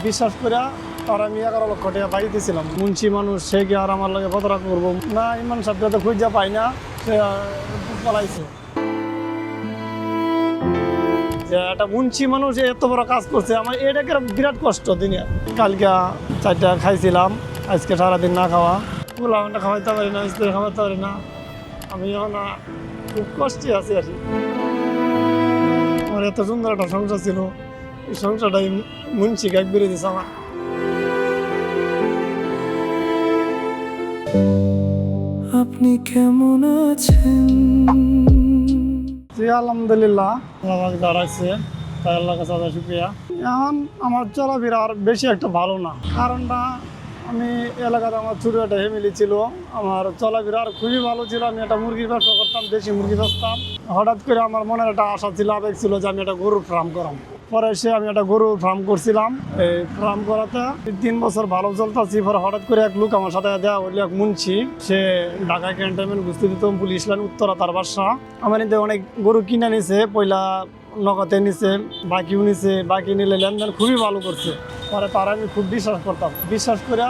বিশ্বাস করে আর আমি 11 লক্ষ টাকা বাড়ি দিয়েছিলাম। মুন্সি মানুষ, সে কি আর আমার লগে বদরা করবো না? ইমান সাহেবটা তো খুঁজা পাই না, সে পলাইছে। যে একটা মুন্সি মানুষ এত বড় কাজ করছে, আমার এটাকে বিরাট কষ্ট দিনে। কালকে 4টা খাইছিলাম, আজকে সারাদিন না খাওয়া। পোলাওটা খাওয়াইতে পারি না, স্ত্রী খাওয়াতে পারি না। আমি এখন খুব কষ্টে আছি আর কি। আমার এত সুন্দর একটা সংসার ছিল, এই সংসারটাই মুন্সি গাছ বেরিয়ে দিয়েছে আমার। আপনি কেমন আছেন? জি আলহামদুলিল্লাহ, আল্লাহ দাঁড়াইছে, তাই আল্লাহ কাছে আদায় শুকরিয়া। এখন আমার চলাফেরা আর বেশি একটা ভালো না, কারণটা আমি এলাকাতে আমার ছোটো একটা ফ্যামিলি ছিল, আমার চলাফেরা আর খুবই ভালো ছিল। আমি একটা মুরগির ব্যবসা করতাম, দেশি মুরগি বেচতাম। হঠাৎ করে আমার মনের একটা আশা ছিল, আবেগ ছিল যে আমি একটা গরুর ফার্ম করাম। পরে আমি একটা গরুর ফার্ম করছিলাম। এই ফার্ম করাতে 3 বছর ভালো চলতেছি। পরে হঠাৎ করে এক লোক আমার সাথে দেওয়া হইল, এক মুন্সি, সে ঢাকা ক্যান্টনমেন্ট ঘুষতে দিত, পুলিশ লাইন উত্তরা তার বাসা। আমার এতে অনেক গরু কিনে নিছে, পয়লা নগদে নিছে, বাকিও নিছে। বাকি নিলে লেনদেন খুবই ভালো করছে। পরে তারা আমি খুব বিশ্বাস করতাম, বিশ্বাস করে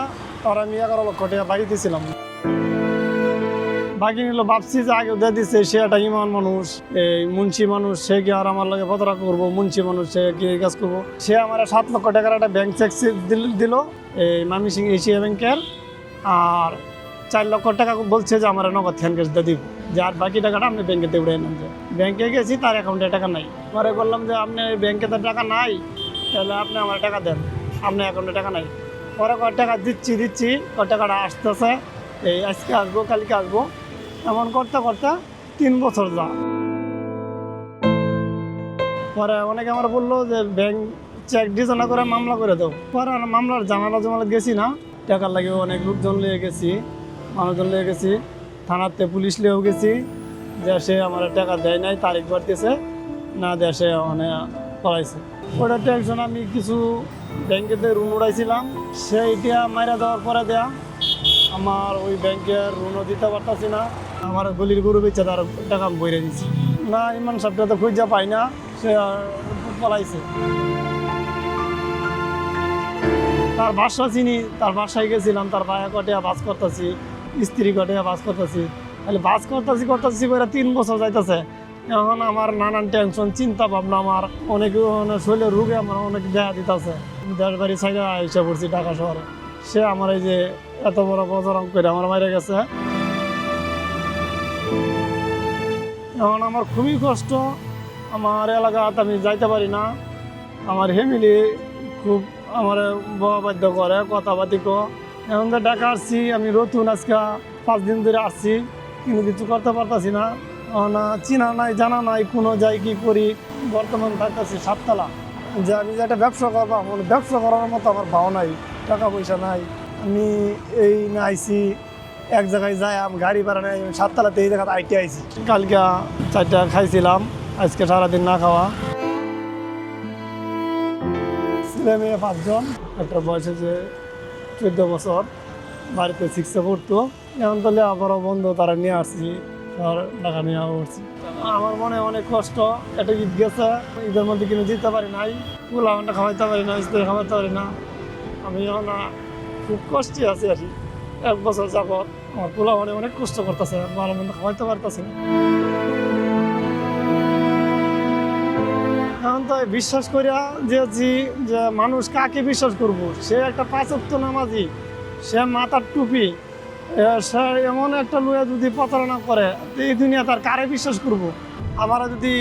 তারা আমি 11 লক্ষ টাকা বাকি দিয়েছিলাম। বাকি নিল, ভাবছি যে আগে দিয়ে দিচ্ছে, সে একটা ইমান মানুষ, এই মুন্সি মানুষ, সে কি আর আমার লগে বদরা করবো? মুন্সি মানুষ, সে কি কাজ করবো? সে আমার 7 লক্ষ টাকার একটা ব্যাংক চেক দিল, এই ময়মনসিংহ এশিয়া ব্যাংকের। আর 4 লক্ষ টাকা বলছে যে আমার নগদ হ্যান্ড ক্যাশ দিয়ে দিব, যে আর বাকি টাকাটা আপনি ব্যাংকে উঠে নেন। যে ব্যাংকে গেছি, তার অ্যাকাউন্টে টাকা নাই। পরে বললাম যে আপনার ব্যাংকে তো টাকা নাই, তাহলে আপনি আমার টাকা দেন, আপনার অ্যাকাউন্টে টাকা নাই। পরে কয় টাকা দিচ্ছি, কয় টাকাটা আসতেছে, এই আজকে আসবো, কালকে আসবো, এমন করতে করতে 3 বছর যা। পরে অনেকে আমার বললো যে ব্যাংক চেক দিছে না, করে মামলা করে দাও। পরে মামলার জামালা গেছি না, টাকার লাগে অনেক লোকজন লিয়ে গেছি, মানুষজন লিয়ে গেছি, থানাতে পুলিশ লিয়েও গেছি, যে সে আমার টাকা দেয় নাই, তারিখ বাড়তেছে না, দেশে অনেক পড়াইছে। ওটা টেনশন, আমি কিছু ব্যাংকেতে ঋণ উড়াইছিলাম, সেইটা মাইরা দেওয়ার পরে দেয়া আমার ওই ব্যাংকের ঋণও দিতে পারতাছি না। আমার গলির গরু বেচে তার টাকা আমি বইরে দিচ্ছি না। ইমান সাহেবটা তো খুঁজা পাই না, সে পলাইছে। তার বাসা চিনি, তার বাসায় গেছিলাম, তার ভাইয়া কটিয়া বাস করতেছি, স্ত্রী কটিয়া বাস করতেছি, তাহলে বাস করতেছি করে 3 বছর যাইতেছে। এখন আমার নানান টেনশন, চিন্তা ভাবনা, আমার অনেক শরীরের রোগে আমার অনেক দেখা দিতেছে। দেশ বাড়ি সাইডে এসে পড়ছি ঢাকা শহরে। সে আমার এই যে এত বড় বজরং করে আমার মাইরে গেছে। এখন আমার খুবই কষ্ট, আমার এলাকাতে আমি যাইতে পারি না। আমার ফ্যামিলি খুব আমার বাধ্য করে, কথাবার্তি কো। এখন তো ঢাকা আসছি, আমি নতুন আজকে 5 দিন ধরে আসছি, কিন্তু কিছু করতে পারতাছি না। না চিনা নাই, জানা নাই, কোনো যাই কি করি। বর্তমান থাকতেছি 7 তলা, যে আমি যে একটা ব্যবসা করবো, ব্যবসা করার মতো আমার ভাও নাই, টাকা পয়সা নাই। আমি এই না আইসি এক জায়গায় যাই, আমি গাড়ি ভাড়া নেই, 7 তলাতে এই জায়গাতে আইটি আইসি। কালকে 4টা খাইছিলাম, আজকে সারাদিন না খাওয়া। ছেলে মেয়ে 5 জন, একটা বয়স হচ্ছে 14 বছর, বাড়িতে 6-এ পড়তো। এখন তাহলে আবারও বন্ধ, তারা নিয়ে আসছি, টাকা নিয়ে আসছি। আমার মনে অনেক কষ্ট, একটা ঈদ গেছে, ঈদের মধ্যে কিনে দিতে পারি নাই, পোলাওটা খাওয়াইতে পারি না, স্ত্রী খাওয়াইতে পারি না। আমি এখন খুব কষ্টে আছি আর কি। 1 বছর যাবত আমার পোলা অনেক কষ্ট করতেছে, ভালো মন্দ খাওয়াইতে পারতেছে না। এখন তো বিশ্বাস করিয়া দিয়েছি যে মানুষ কাকে বিশ্বাস করব? সে একটা 5 ওয়াক্ত নামাজি, সে মাথার টুপি, সে এমন একটা লুয়ে যদি প্রতারণা করে, এই দুনিয়া তার কারে বিশ্বাস করব? আমরা যদি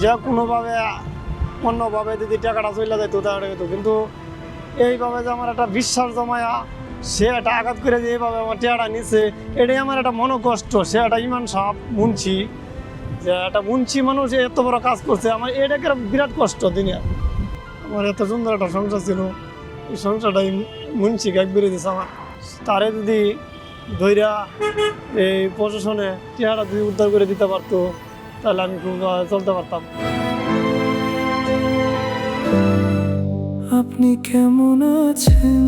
যে কোনোভাবে অন্যভাবে যদি টাকাটা চলে যেত তাহলে হতো, কিন্তু এইভাবে যে আমার একটা বিশ্বাস জমায়া সে একটা আঘাত করে যে এইভাবে আমার টাকাটা নিছে, এটাই আমার একটা মনোকষ্ট। সে একটা ইমান সাহেব মুন্সি, যে একটা মুন্সি মানুষ এত বড় কাজ করছে, আমার এটাকে বিরাট কষ্ট দুনিয়া। আমার এত সুন্দর একটা সংসার ছিল, এই সংসারটাই মুন্সি গাছ বেরিয়ে দিয়েছে আমার। তারে যদি ধৈর্যা এই প্রশাসনে চেহারা যদি উদ্ধার করে দিতে পারতো, তাহলে আমি খুব চলতে পারতাম। আপনি কেমন আছেন?